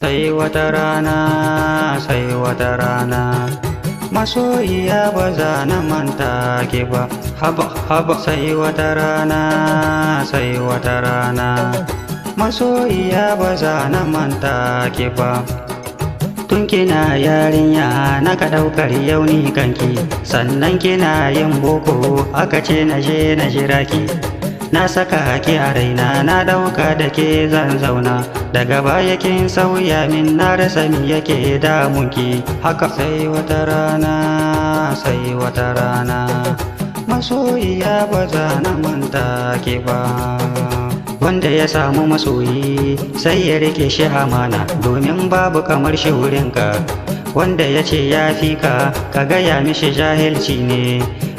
Sai wata rana, sai wata rana, masoyiya ba za na manta ki ba. Haba haba, sai wata rana, sai wata rana, masoyiya ba za na manta ki ba. Tun kina yarinya na ka ɗaukar yauni kanki, sannan kina yin boko aka ce na je na jira ki. Na saka ki a raina na ɗauka da ke zan zauna, daga baya kin sauya min na rasa mi yake damunki. Haka sai wata rana, sai wata rana, masoyiya ba za na manta ki ba. Wanda ya samu masoyi sai ya rike shi amana, domin babu kamar shi wurinka. Wanda ya ce ya fi ka, ka gaya mishi jahilci ne,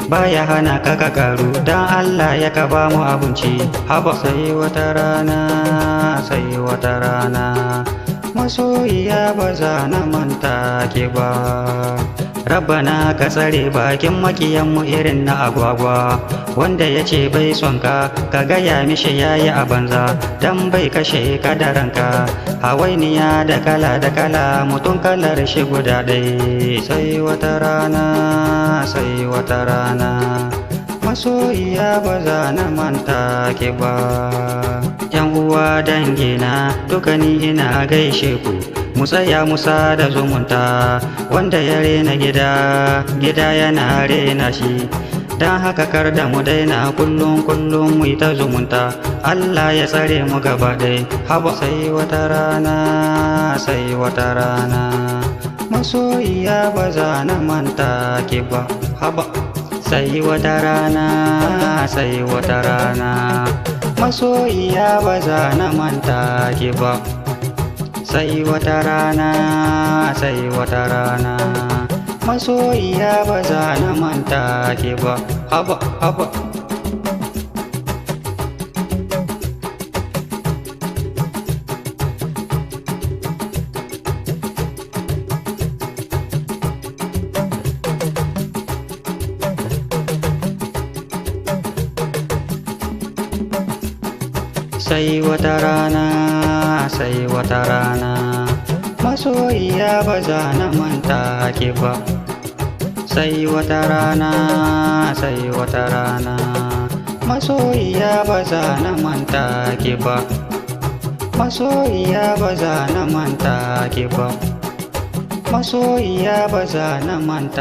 baya hana ka ka karu, dan Allah ya ka ba mu abinci. Haba sai wata rana, sai wata rana, masoyiya ba za na manta ki ba. Rabbana ka tsare bakin makiyanmu irin na agwagwa, wanda ya ce bai son ka, ka gaya mishi yayi a banza, dan bai kashe kadaranka. Hawainiya da kala mutum kalar shi guda ɗaya. Sai wata rana, sai wata rana, masoyiya ba za na manta ki ba. Yan uwa dangina duka ni ina gaishe ku, mu tsaya musa da zumunta, wanda ya rena gida, gida yana rena shi. Dan haka kar da mu daina kullum mu yi ta zumunta, Allah ya tsare mu gaba ɗaya. Haba sai wata rana, sai wata rana, masoyiya ba za na manta ki ba. Haba sai wata rana, sai wata rana, masoyiya ba za na manta ki ba. Sai wata rana, sai wata rana, masoyiya ba za na manta ki ba. Haba haba. Sai wata rana, sai wata rana, masoyiya ba za na manta ki ba. Sai wata rana, sai wata rana, masoyiya ba za na manta ki ba. Masoyiya ba za na manta ki ba. Masoyiya ba za na manta